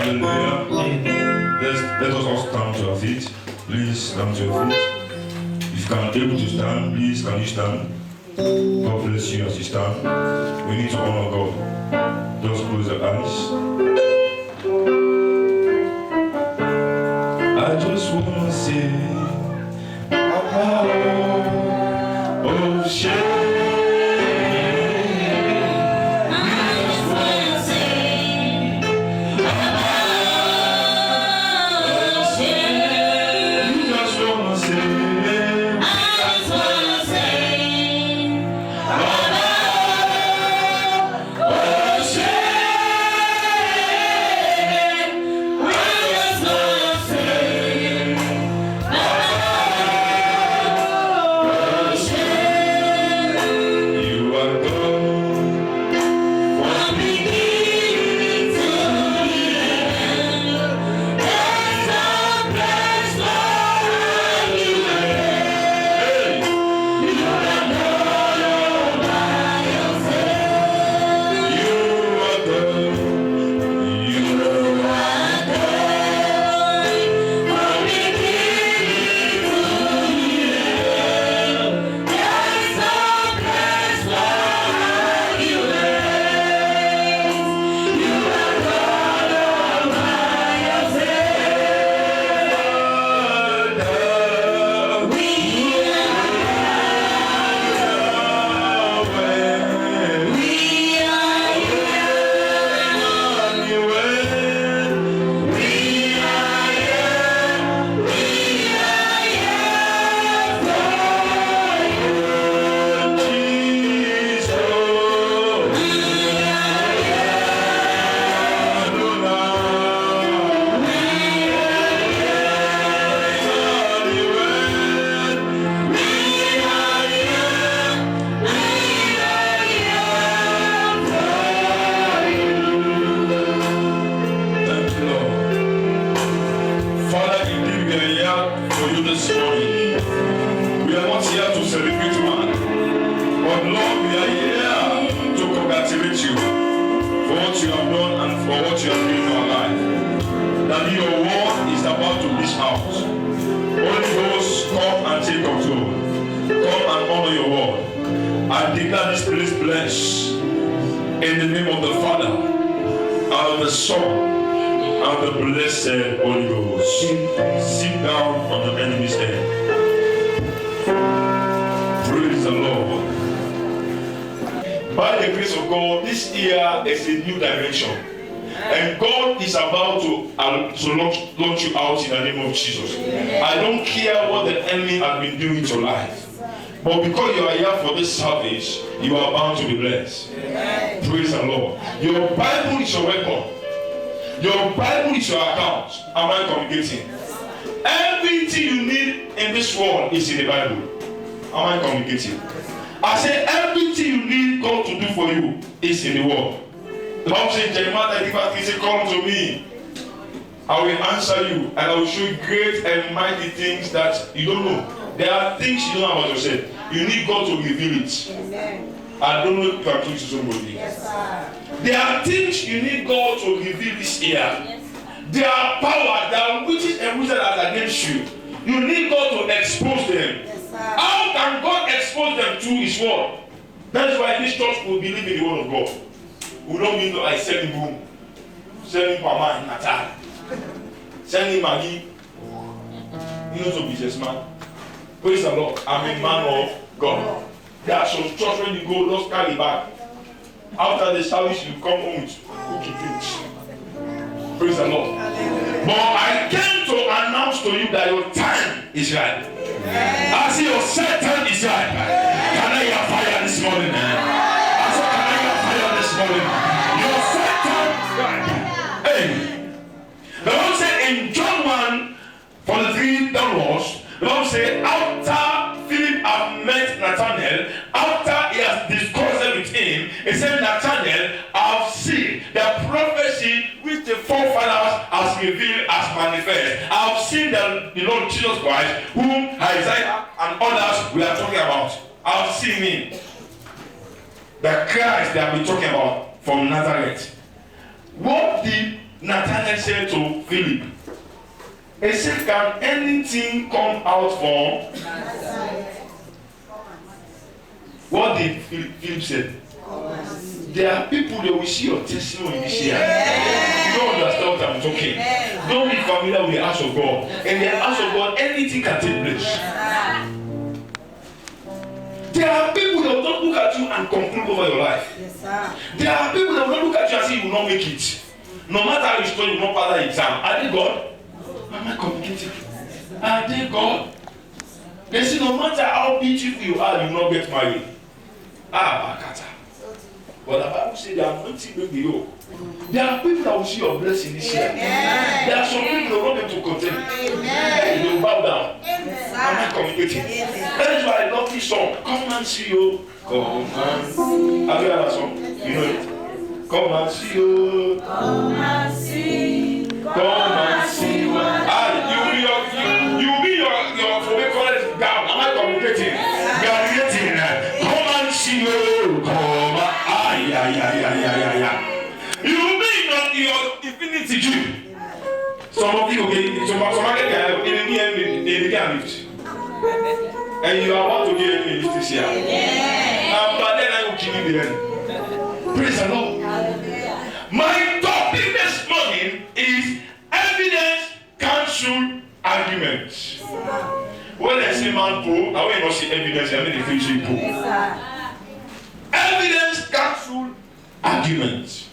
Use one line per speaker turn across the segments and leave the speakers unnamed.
Hallelujah. Let us all stand to our feet. Please stand to your feet. If you can able to stand, please can you stand? God bless you as you stand. We need to honor God. Just close your eyes. I just wanna say, oh shame.
Launch you out in the name of Jesus. I don't care what the enemy has been doing to life, but because you are here for this service, you are bound to be blessed. Praise the Lord. Your Bible is your weapon. Your Bible is your account. Am I communicating? Everything you need in this world is in the Bible. Am I communicating? I say everything you need God to do for you is in the word. The Bible says, Jeremiah 35, he said, come to me. I will answer you and I will show you great and mighty things that you don't know. There are things you don't know about yourself. You need God to reveal it. Amen. I don't know if I'm talking to somebody.
Yes, sir.
There are things you need God to reveal this year. Yes, there are power, there are witches and wizards that are against you. You need God to expose them.
Yes, sir.
How can God expose them through His word? That is why this church will believe in the word of God. We don't mean to like selling boom, selling Pama in Natal. Send him Maggie. He knows a businessman. Praise the Lord. I'm a man of God. There are some church when you go, just carry back. After the service, you come home with cookie drinks. Praise the Lord. But I came to announce to you that your time is right. I see your set time is right. Can I hear fire this morning? I said, can I hear fire this morning? Your set time is right. Hey. The Lord said in John 1:43 downwards, the Lord said, after Philip had met Nathanael, after he has discussed with him, he said, Nathanael, I have seen the prophecy which the forefathers has revealed as manifest. I have seen the Lord Jesus Christ, whom Isaiah and others we are talking about. I have seen him. The Christ they have been talking about from Nazareth. What did Nathanael said to Philip, he said, can anything come out from? What did Philip say? There are people that will see your testimony this year. You don't understand what I'm talking. Don't be familiar with the house of God. In the house of God, anything can take place. There are people that will not look at you and conclude over your life. There are people that will not look at you and say you will not make it. No matter how you study, you will not pass the exam. Are they God? Am I communicating? Are they God? They say no matter how beautiful you are, you will not get married. Bakata. But the Bible says there are nothing with you. There are people that will see your blessing this year. There are some people that will not be able to contend. They will bow down. Am I communicating? That is why I love this song. Come and see you. Come and see. Have you heard that song? You know it? Come and see you.
Come and see.
Come and see what. You be your for me call it gown. Am I communicating? Communicating. Come and see you. Come. You will be in your infinity dream. Some of you okay, some in the lift. And you are about to get in the lift this year. But then I will kill you then. Praise the Lord. My topic this morning is evidence cancel arguments. When I say man pro, I will not see evidence, I mean the future pro. Evidence cancel arguments.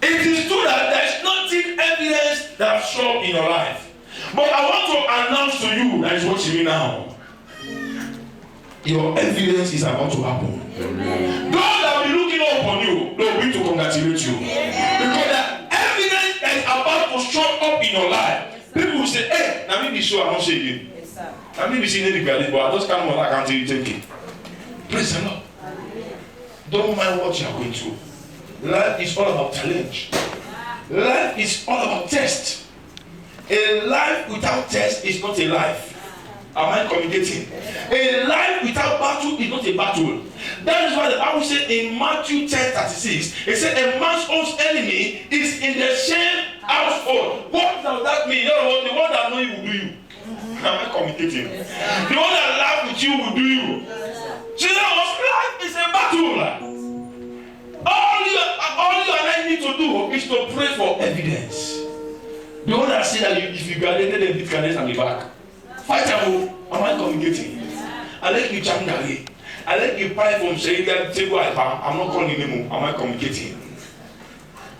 It is true that there is nothing evidence that show in your life. But I want to announce to you that is watching me now. Your evidence is about to happen. Amen. God that will be looking up on you, they will be to congratulate you. Amen. Because the evidence that is about to show up in your life, people will say, hey, now me be sure I'm not shaking. Now me be seeing anything, but I just can't I can't tell you take it. Praise the Lord. Don't mind what you are going through. Life is all about challenge. Life is all about test. A life without test is not a life. Am I communicating? A life without battle is not a battle. That is why the Bible said in Matthew 10:36, it said a man's own enemy is in the same household. What does that mean? You know, the one that knows you will do you. Am I communicating? The one that laughs with you will do you. So life is a battle. All you and I need to do is to pray for evidence. The one that said that if you graduated, then beat Candace and be back. Fight am I communicating? I like you jam gari. I like you pray from saying that table I'm not calling anymore. Am I communicating?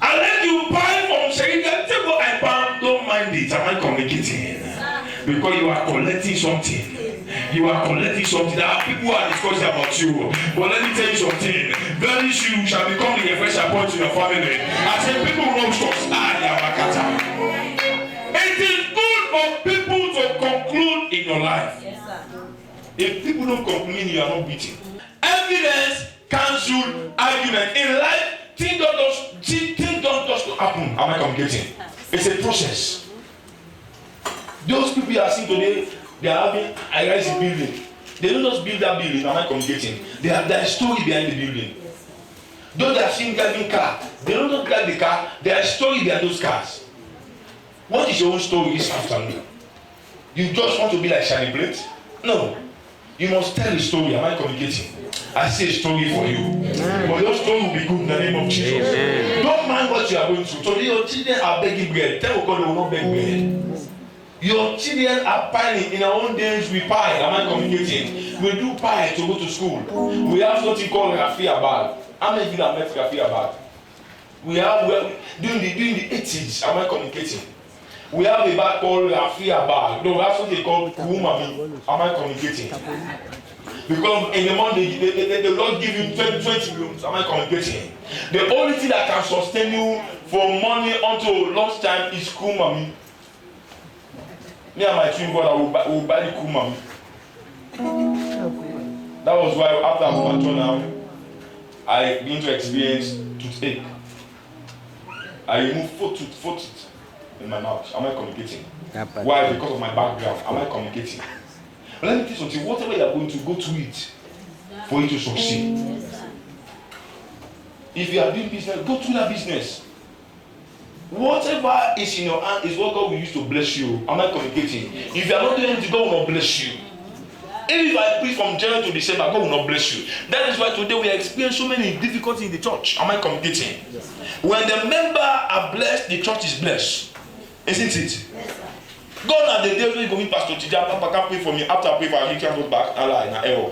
I like you pray from saying that table I don't mind it. Am I communicating? Because you are collecting something. You are collecting something. There are people who are discussing about you. But let me tell you something. Very soon you shall become the fresh appointment in your family. I say people will not trust. It is good for people to conclude in your life. Yes, sir. If people don't conclude, you are not beaten. Evidence cancel argument. In life, things don't just happen. Am I communicating? It's a process. Those people you are seeing today, they are having a rising building. They don't just build that building. Am I communicating? There is story behind the building. Those that are seeing driving car, they don't just drive the car. There is story behind those cars. What is your own story this afternoon? You just want to be like Shiny Plate? No. You must tell a story. Am I communicating? I say a story for you. Amen. But your story will be good in the name of Jesus. Amen. Don't mind what you are going through. Today your children are begging bread. Tell God they will not beg bread. Your children are pining. In our own days we pie. Am I communicating? We do pie to go to school. We have something called Rafia bag. How many of you have met Rafia bag? We have during the 80s. Am I communicating? We have a bag called Rafia bag. No, we have something called Kumami. Am I communicating? Because in the morning the Lord give you 20 rooms. Am I communicating? The only thing that can sustain you from morning until lunchtime is Kumami. Me and my twin brother will buy the Kumami. That was why after I was mature now, I begin to experience toothache. I remove 4 teeth in my mouth. Am I communicating? Why? Because of my background. Am I communicating? But let me tell you something. Whatever you are going to go to it for you to succeed. If you are doing business, go through that business. Whatever is in your hand is what God will use to bless you. Am I communicating? If you are not doing anything, God will not bless you. If I preach from January to December, God will not bless you. That is why today we experience so many difficulties in the church. Am I communicating? Yes. When the member are blessed, the church is blessed. Isn't it? Yes, God at the day when you go meet Pastor Tija, Papa can't pray for me. After I pray for you, he can't go back. Allah in an error.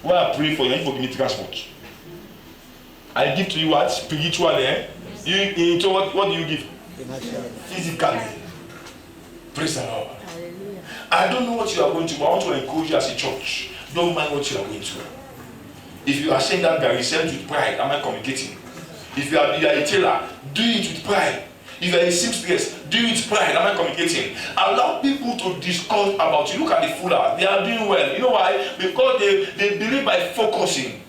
When I pray for you, you give me transport. I give to you what? Spiritually, eh? You what do you give? Physically. Praise the Lord. I don't know what you are going to, but I want to encourage you as a church. Don't mind what you are going to. If you are saying that Gary, say it with pride. Am I communicating? If you are a tailor, do it with pride. If you are a seamstress, do it with pride. Am I communicating? Allow people to discuss about you. Look at the fuller. They are doing well. You know why? Because they believe by focusing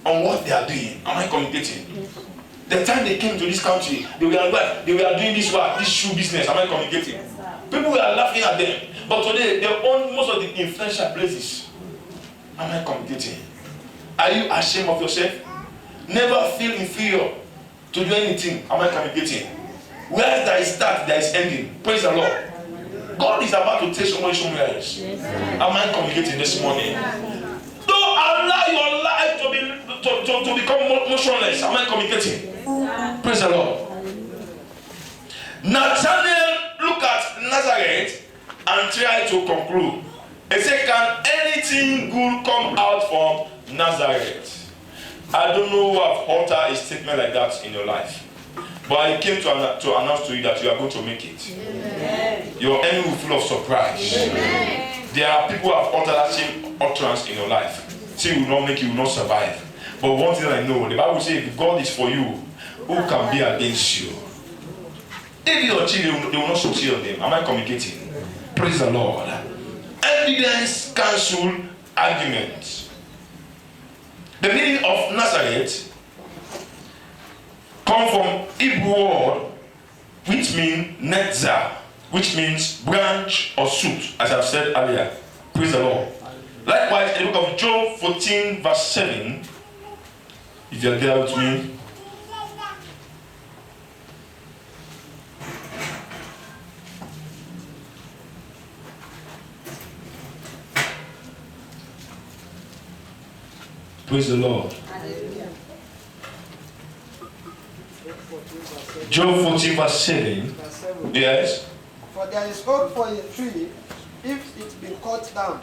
on what they are doing. Am I communicating? The time they came to this country, they were doing this work, this shoe business. Am I communicating? People were laughing at them. But today, they own most of the influential places. Am I communicating? Are you ashamed of yourself? Never feel inferior to do anything. Am I communicating? Where there is start, there is ending. Praise the Lord. God is about to take somebody somewhere else. Am I communicating this morning? Don't allow your life to become motionless. Am I communicating? Praise the Lord. Nathanael look at Nazareth and try to conclude. He said, can anything good come out from Nazareth? I don't know who have uttered a statement like that in your life. But I came to announce to you that you are going to make it. Amen. Your enemy will be full of surprise. Amen. There are people who have uttered that same utterance in your life. Say you will not make, you will not survive. But one thing I know, the Bible says if God is for you, who can be against you? If your children, they will not succeed on them. Am I communicating? Praise the Lord. Evidence cancel arguments. The meaning of Nazareth come from Hebrew word which means netza, which means branch or shoot, as I've said earlier. Praise the Lord. Likewise, in the book of Job 14 verse 7, if you're there with me, praise the Lord. Job 14 verse 7. Yes.
For there is hope for a tree if it be cut down,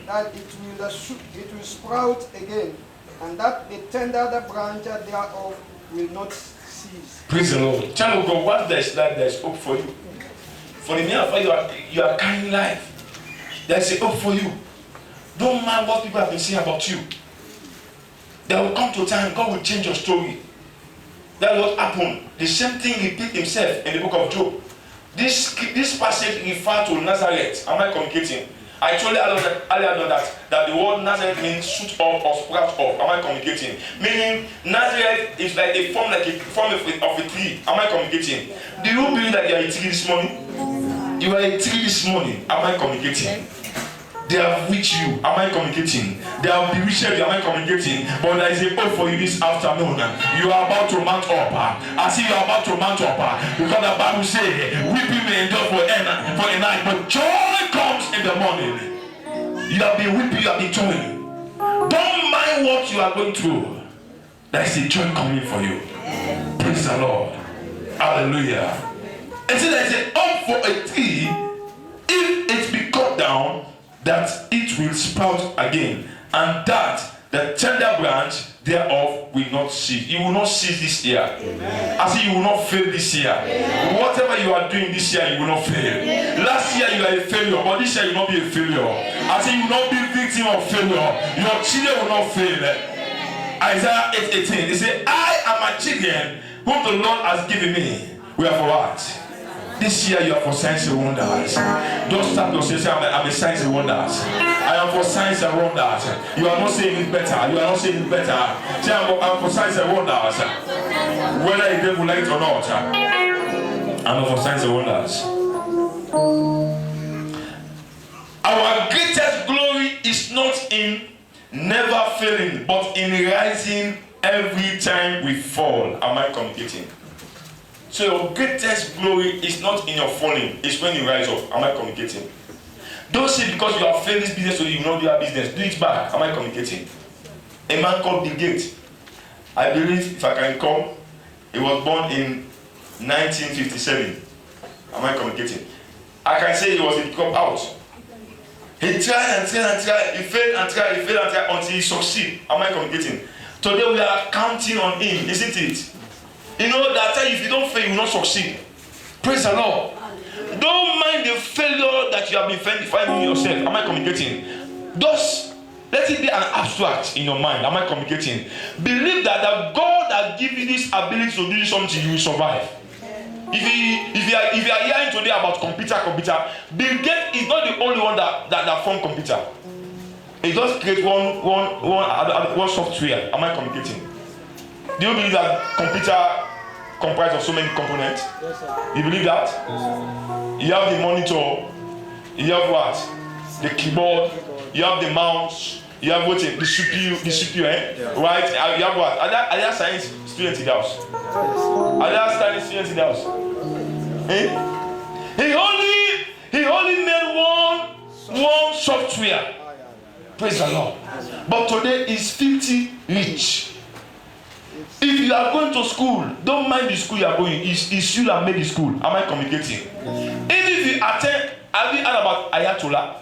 that it will sprout again, and that the tender branch thereof will not cease.
Praise the Lord. Child of God, what there is hope for you. For the mere fact you are carrying life, there is a hope for you. Don't mind what people have been saying about you. There will come to a time God will change your story. That will happen. The same thing repeat himself in the book of Job. This passage refers to Nazareth. Am I communicating? I told you earlier that the word Nazareth means shoot up or sprout up. Am I communicating? Meaning Nazareth is like a form of a tree. Am I communicating? Do you believe that you are a tree this morning? You are a tree this morning. Am I communicating? They have reached you. Am I communicating? They have bewitched you. Am I communicating? But there is a hope for you this afternoon. You are about to mount up. I see you are about to mount up. Because the Bible says, weeping may endure for a night, but joy comes in the morning. You have been weeping, you have been toiling. Don't mind what you are going through. There is a joy coming for you. Praise the Lord. Hallelujah. And so there is a hope for a tree if it be cut down, that it will sprout again, and that the tender branch thereof will not cease. You will not cease this year. Amen. I say you will not fail this year. Amen. Whatever you are doing this year, you will not fail. Amen. Last year you are a failure, but this year you will not be a failure. Amen. I say you will not be a victim of failure. Your children will not fail. Amen. Isaiah 8:18. They say, I and my children whom the Lord has given me, we are for what? This year you are for signs and wonders. Don't start yourself saying I'm a signs and wonders. I am for signs and wonders. You are not saying it better. You are not saying it better. Say I'm for signs and wonders. Whether the devil like it or not, I'm for signs and wonders. Our greatest glory is not in never failing, but in rising every time we fall. Am I communicating? So your greatest glory is not in your falling, it's when you rise up. Am I communicating? Don't say because you have failed this business so you will not do your business. Do it back. Am I communicating? A man called Bill Gates. I believe, if I can recall, he was born in 1957. Am I communicating? I can say he was a drop out. He tried and tried and tried. He failed and tried. He failed and tried until he succeeded. Am I communicating? Today we are counting on him, isn't it? You know that time if you don't fail, you will not succeed. Praise the Lord. Don't mind the failure that you have been finding yourself. Am I communicating? Just let it be an abstract in your mind. Am I communicating? Believe that God has given you this ability to do something, you will survive. If you are hearing today about computer, Bill Gates is not the only one that formed computer. He just create one software. Am I communicating? Do you believe that computer comprised of so many components?
Yes, sir.
You believe that?
Yes,
You have the monitor, you have what? The keyboard, you have the mouse, you have what? The CPU, eh? Yeah. Right? You have what? Are there science students in the house?
yes.
Are there science students in the house? Eh? He only made one software. Praise the Lord. But today is 50 rich. If you are going to school, don't mind the school you are going. It's you that made the school. Am I communicating? Even if you attend, have you heard about Ayatollah?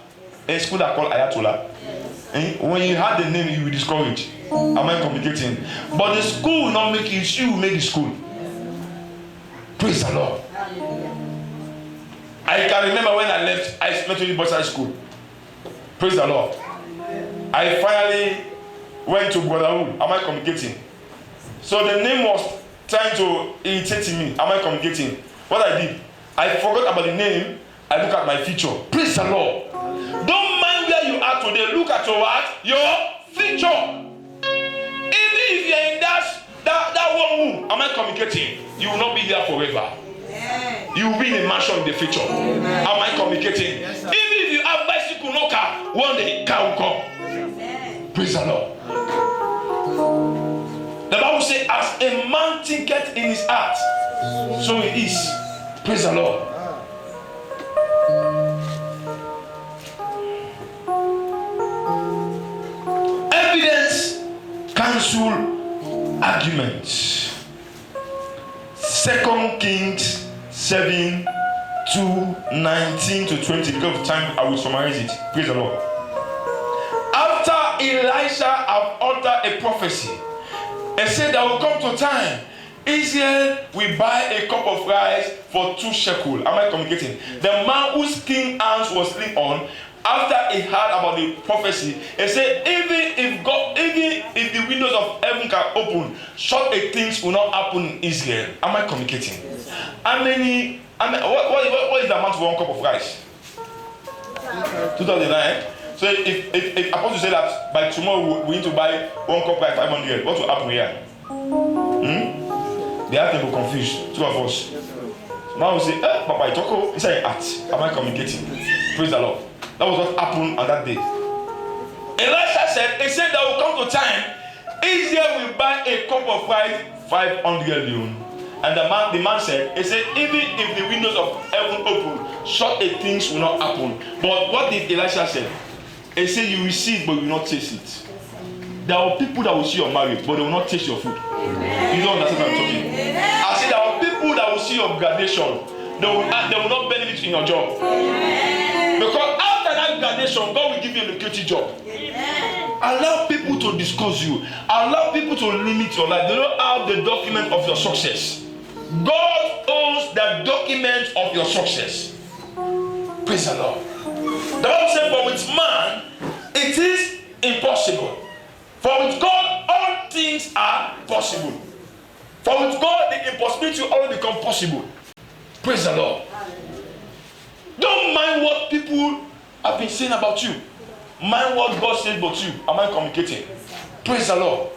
A school that called Ayatollah. When you had the name, you will discourage. Am I communicating? But the school will not make you. It's you who made the school. Praise the Lord. I can remember when I left, I went to the boys' high school. Praise the Lord. I finally went to Guadalupe. Am I communicating? So the name was trying to irritate me. Am I communicating? What I did, I forgot about the name. I look at my future. Praise the Lord. Don't mind where you are today. Look at your what? Your future. Even if you are in that one room, am I communicating? You will not be there forever. You will be in a mansion in the future. Am I communicating? Yes, even if you have bicycle, no car, one day car will come. Praise the Lord. The Bible says, as a man thinketh in his heart, so it is. Praise the Lord. Evidence cancel arguments. 2 Kings 7, 19 to 20. Because of time, I will summarize it. Praise the Lord. After Elisha had uttered a prophecy, and said there will come to time Israel will buy a cup of rice for 2 shekels. Am I communicating? The man whose king's hands was laid on, after he heard about the prophecy, he said, even if the windows of heaven can open, such a things will not happen in Israel. Am I communicating? What is the amount of 1 cup of rice? 2009. So if Apostle say that by tomorrow we need to buy 1 cup by 500, what will happen here? They have to be confused, 2 of us. Now we say, Papa, it's okay. It's an act. Am I communicating? Praise the Lord. That was what happened on that day. Elisha said, he said there will come to time, Israel will buy a cup of rice, 500 leon. And the man said, he said, even if the windows of heaven open, such a things will not happen. But what did Elisha say? He said, you will see it, but you will not taste it. There are people that will see your marriage, but they will not taste your food. Amen. You don't understand what I'm talking. I said, there are people that will see your graduation, they will not benefit in your job. Amen. Because after that graduation, God will give you a lucrative job. Amen. Allow people to discuss you. Allow people to limit your life. They don't have the document of your success. God owns the document of your success. Praise the Lord. The Bible says, for with man, it is impossible. For with God, all things are possible. For with God, the impossibility will always become possible. Praise the Lord. Don't mind what people have been saying about you. Mind what God said about you. Am I communicating? Praise the Lord.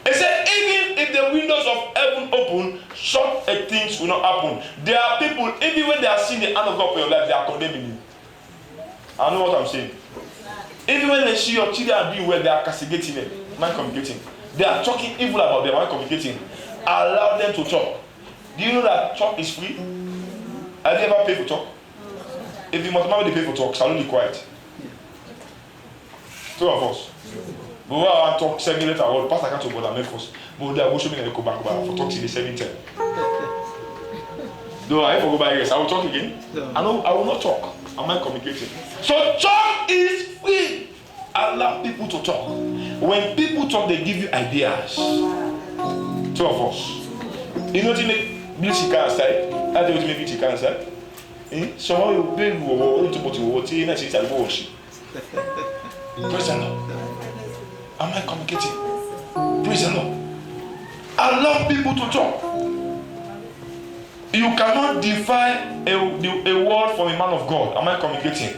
He said, even if the windows of heaven open, such a things will not happen. There are people, even when they are seeing the hand of God for your life, they are condemning you. I know what I'm saying. Even when they see your children doing well, they are castigating them. Am I communicating? They are talking evil about them. Am I communicating? Allow them to talk. Do you know that talk is free? Have you ever paid for talk? If you multiply the pay for talk, shall we be quiet? Two of us. But we want to talk 7 minutes ago. Pastor can't talk about that first. But they will show me that they go back for talk till the 7:10. Though I go by yes, I will talk again. I will not talk. Am I communicating? So talk is free. Allow people to talk. When people talk, they give you ideas. Two of us. You know what you make blue chicken side? How do you make chicken side? Someone will pay you to put you what you need to wash. Praise the Lord. Am I communicating? Praise the Lord. Allow people to talk. You cannot defy a word from a man of God. Am I communicating?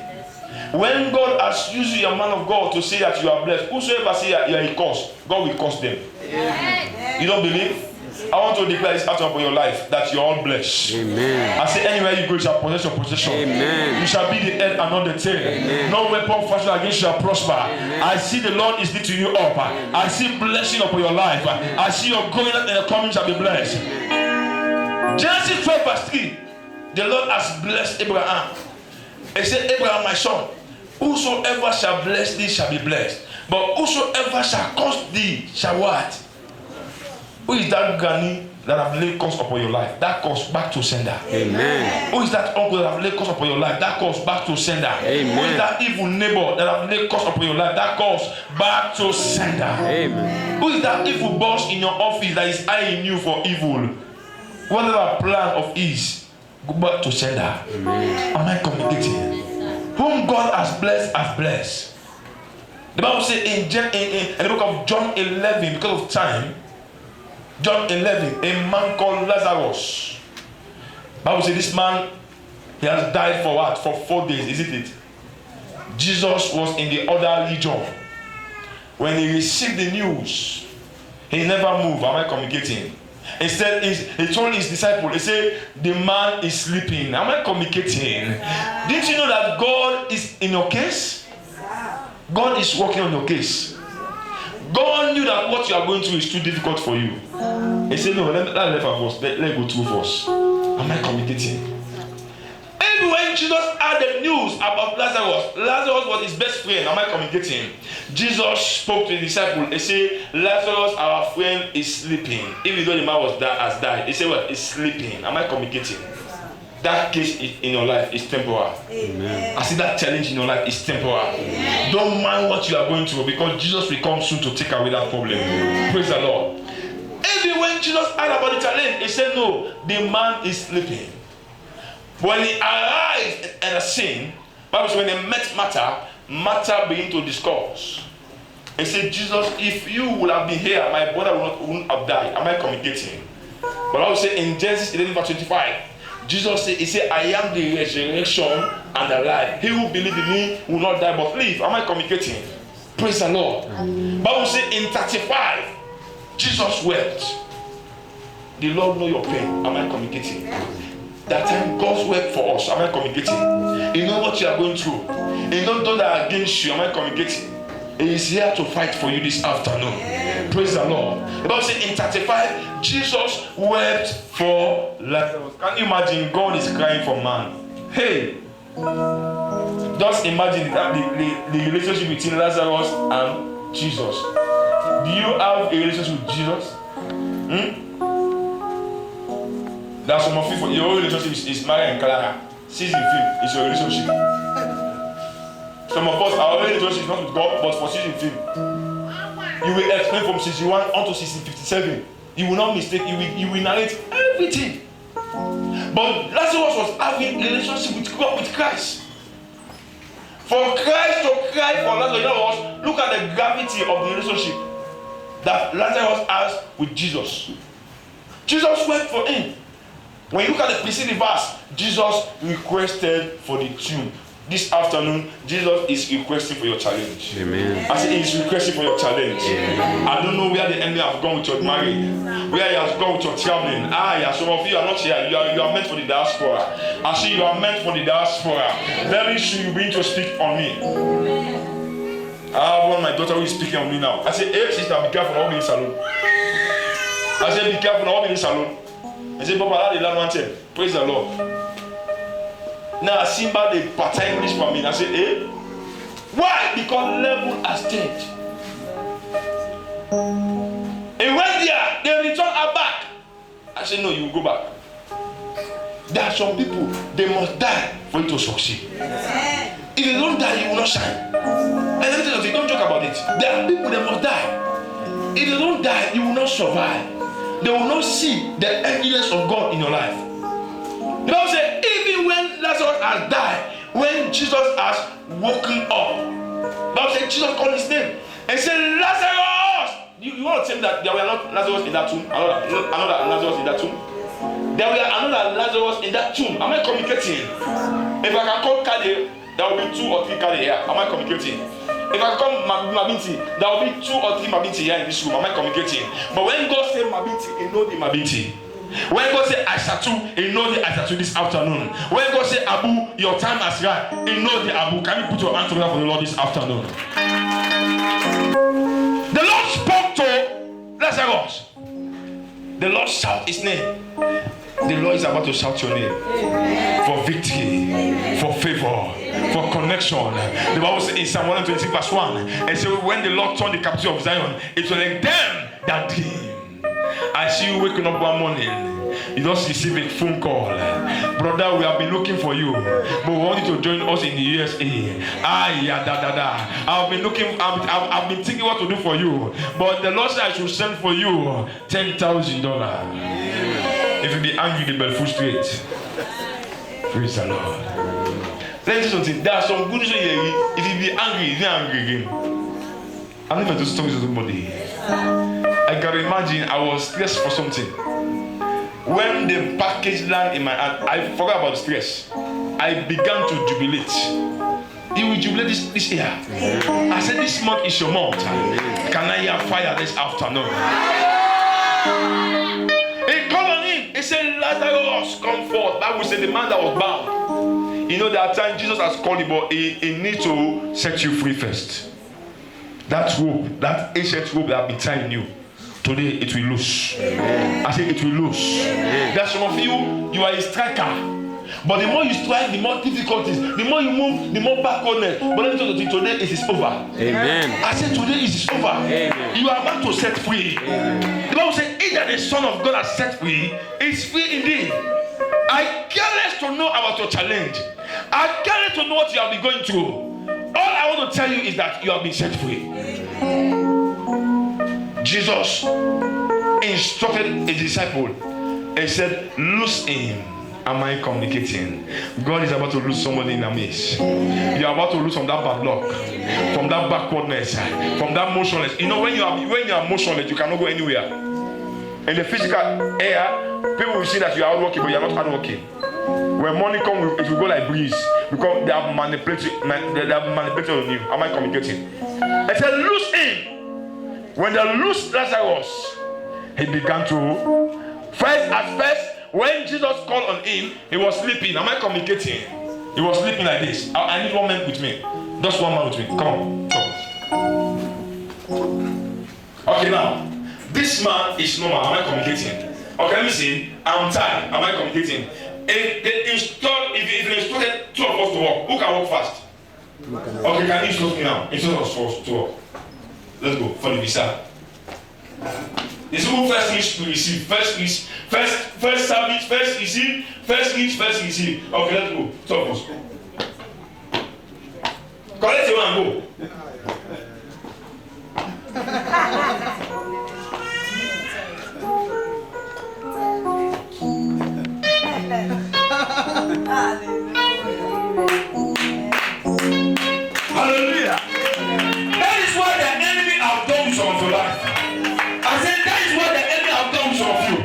When God has used you, a man of God, to say that you are blessed, whosoever say that you are a curse, God will curse them. Amen. You don't believe? I want to declare this out of your life that you are all blessed. Amen. I say anywhere you go, you shall possess your possession. Amen. You shall be the head and not the tail. Amen. No weapon fashioned against you shall prosper. Amen. I see the Lord is lifting you up. Amen. I see blessing upon your life. Amen. I see your going and your coming shall be blessed. Amen. Genesis 12 verse 3. The Lord has blessed Abraham. He said, Abraham, my son, whosoever shall bless thee shall be blessed. But whosoever shall curse thee shall what? Who is that granny that have laid curse upon your life? That curse back to sender. Amen. Who is that uncle that have laid curse upon your life? That curse back to sender. Amen. Who is that evil neighbor that have laid curse upon your life? That curse back to sender. Amen. Who is that evil boss in your office that is eyeing you for evil? Whatever plan of his, go back to sender. Amen. Am I communicating? Whom God has blessed. The Bible says in the book of John 11, because of time, John 11, a man called Lazarus. Bible says this man, he has died for what? For 4 days, isn't it? Jesus was in the other region. When he received the news, he never moved. Am I communicating? Instead, he told his disciple, he said, the man is sleeping. Am I communicating? Didn't you know that God is in your case? God is working on your case. God knew that what you are going through is too difficult for you. He said, no, let go through first. Am I communicating? And when Jesus had the news about Lazarus was his best friend. Am I communicating? Jesus spoke to the disciple. He said, Lazarus, our friend, is sleeping. Even though the man has died, he said, what? He's sleeping. Am I communicating? That case in your life is temporal. Amen. I see that challenge in your life is temporal. Amen. Don't mind what you are going through, because Jesus will come soon to take away that problem. Amen. Praise the Lord. Even when Jesus heard about the challenge, he said, no, the man is sleeping. When he arrived at the scene, Bible says when they met Martha began to discuss. He said, Jesus, if you would have been here, my brother wouldn't have died. Am I communicating? But I will say in Genesis 11 verse 25, Jesus said, he said, I am the resurrection and the life. He who believes in me will not die but live. Am I communicating? Praise the Lord. Bible says in 35, Jesus wept. The Lord know your pain. Am I communicating? That time God wept for us. Am I communicating? You know what you are going through. You know those that are against you. Am I communicating? He is here to fight for you this afternoon. Praise the Lord. The Bible says in 35, Jesus wept for Lazarus. Can you imagine God is crying for man? Hey, just imagine that the relationship between Lazarus and Jesus. Do you have a relationship with Jesus? That's some of you. Your own relationship is Mary and Clara. Season film is your relationship. Some of us, our relationship is not with God, but for season film. You will explain from season 1 unto season 57. You will not mistake. You will narrate everything. But Lazarus was having a relationship with God, with Christ. For Christ to cry for Lazarus, look at the gravity of the relationship that Lazarus has with Jesus. Jesus wept for him. When you look at the preceding verse, Jesus requested for the tomb. This afternoon, Jesus is requesting for your challenge. Amen. I say he is requesting for your challenge. Amen. I don't know where the enemy has gone with your marriage, where he has gone with your traveling. Some of you are not here. You are meant for the diaspora. I say you are meant for the diaspora. Very soon you begin to speak on me. I have one of my daughter who is speaking on me now. I say, hey sister, be careful, I'll be in salon. I say, be careful, I'll be in salon. I say, Papa, that's the last one tell. Praise the Lord. Now I see about the part English for me. And I say, eh? Why? Because level has changed. And when they return her back, I say, no, you will go back. There are some people, they must die for you to succeed. If you don't die, you will not shine. And let me tell you, don't joke about it. There are people that must die. If you don't die, you will not survive. They will not see the evidence of God in your life. The Bible says, even when Lazarus has died, when Jesus has woken up, the Bible says Jesus called his name and said, Lazarus! You want to tell me that there were not Lazarus in that tomb? Another Lazarus in that tomb? There were another Lazarus in that tomb. Am I communicating? If I can call Kade, there will be 2 or 3 Kade here. Am I communicating? If I call Mabinti, there will be 2 or 3 Mabinti here in this room. Am I communicating? But when God says Mabinti, he knows the Mabinti. When God says Aisatu, he knows the Aisatu this afternoon. When God says Abu, your time has right, he knows the Abu. Can you put your hand together for the Lord this afternoon? The Lord spoke to Lazarus. The Lord shout his name. The Lord is about to shout your name. Amen. For victory, amen. For favor, amen. For connection. The Bible says in Psalm 126 verse 1, and so when the Lord turned the captive of Zion, it was like them that dream. I see you waking up one morning. You just receive a phone call. Brother, we have been looking for you, but we want you to join us in the USA. I've been looking, I've been thinking what to do for you, but the Lord said I should send for you $10,000. If you be angry, the bell full straight. Praise the Lord. Let me tell you something. There are some good news here. If you be angry, you're angry again. I'm not going to talk to somebody. I can imagine I was stressed for something. When the package landed in my hand, I forgot about the stress. I began to jubilate. You will jubilate this year. I said, this month is your month. Can I hear fire this afternoon? He called on him. He said, Lazarus, come forth. Bible said the man that was bound. You know, there are times Jesus has called you, but he needs to set you free first. That rope, that ancient rope that has been tying you, today it will loose. Amen. I say it will loose. Amen. There are some of you, you are a striker. But the more you strike, the more difficulties, the more you move, the more backwardness. But let me tell you, today it is over. Amen. I said today it is over. Amen. You are about to set free. Amen. The Bible says, either the Son of God has set free, is free indeed. I care less to know about your challenge. I care less to know what you have been going through. All I want to tell you is that you have been set free. Jesus instructed a disciple and said, loose him. Am I communicating? God is about to lose somebody in a midst. You are about to lose from that bad luck, from that backwardness, from that motionless. You know, when you are motionless, you cannot go anywhere. In the physical air, people will see that you are hardworking, but you are not hardworking. When money comes, it will go like breeze because they have manipulated on you. Am I communicating? I said, loose him. When they loosed Lazarus, he began to first. When Jesus called on him, he was sleeping. Am I communicating? He was sleeping like this. I need one man with me. Just one man with me. Come on. Okay, now. This man is normal. Am I communicating? Okay, let me see. I'm tired. Am I communicating? If you instructed 2 of us to walk, who can walk fast? Okay, can you instruct me now? Instruct us to walk. Let's go for the visa. This who first reach to receive, first service, first receive, first reach, first receive. Okay, let's go. Stop us. Collect your and go. Hallelujah. That is what the enemy have done to some of your life. I said that is what the enemy have done to some of you.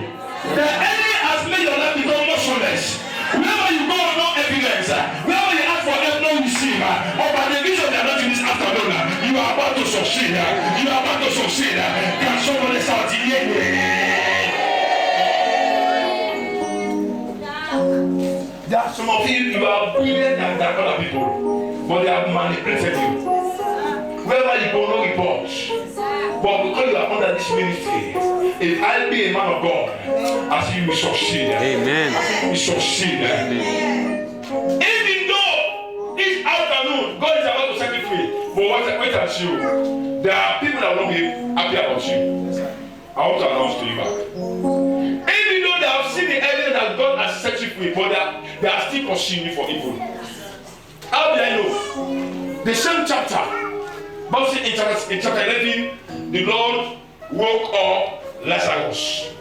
The enemy has made your life become motionless. Wherever you go, no evidence. Wherever you ask for help, no receive. Or by the vision they are not in this afternoon, you are about to succeed. You are about to succeed. Can somebody shout There are some of you are brilliant than other people, but they have manipulated you. Wherever you go, no reports. But because you are under this ministry, If I be a man of God, I see you will succeed.
Amen.
I see you will succeed. Even though this afternoon God is about to set you free, but wait and see you. There are people that will not be happy about you. I want to announce to you back. Even though they have seen the evidence that God has set you free, but they are still pursuing you for evil. How do I know? The same chapter. Bible says in chapter 11, the Lord woke up Lazarus.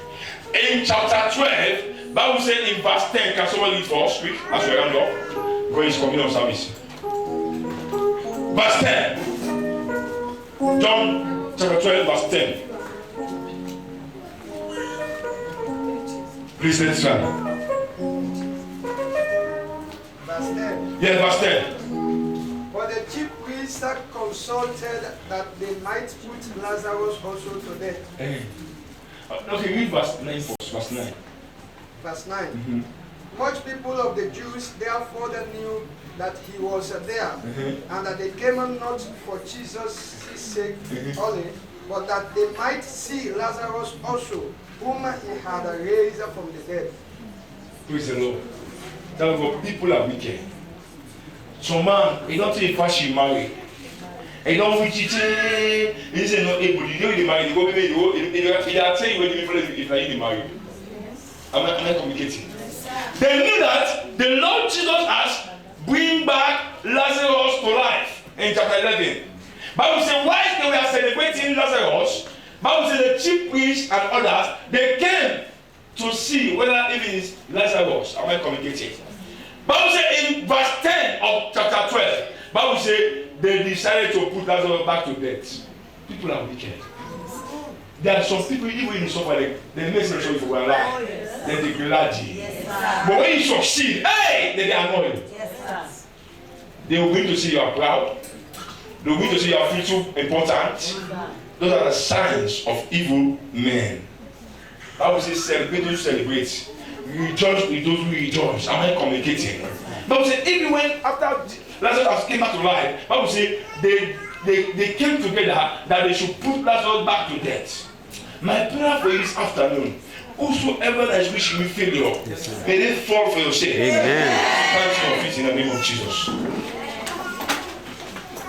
In chapter 12, Bible says in verse 10, can someone read for us quick as we round up? Go in communion service. Verse 10. John chapter 12, verse 10. Please let's try.
Verse 10.
Yes, verse 10.
But the chief priests consulted that they might put Lazarus also to death.
Okay, read verse 9 first. Verse 9.
Verse 9. Much people of the Jews therefore knew that he was there, and that they came not for Jesus' sake only, but that they might see Lazarus also, whom he had raised from the dead.
Praise the Lord. Tell God, people are wicked. So man, he don't say if she marry. He don't wish it. He say no able. You know they marry. You go baby. You are saying when you if I you marry. I'm not communicating. They knew that the Lord Jesus has bring back Lazarus to life in chapter 11. Bible says while they were celebrating Lazarus, Bible says the chief priests and others, they came to see whether even is Lazarus. Am I communicating? Bible says in verse 10 of chapter 12, Bible says they decided to put Lazarus back to death. People are wicked. There are some people, even in the suffering, they make sense of your life. Then they glad you. But when you succeed, hey, then they annoy you. They will begin to see you are proud. They will begin to see you are fearful, important. Those are the signs of evil men. Bible says celebrate those who celebrate. Rejoice with those who rejoice. Am I communicating? Bible says even when after Lazarus came back to life, Bible says they came together that they should put Lazarus back to death. My prayer for you this afternoon, whosoever that is wishing me failure, may they fall for your sake.
Amen.
Thank you for it in the name of Jesus.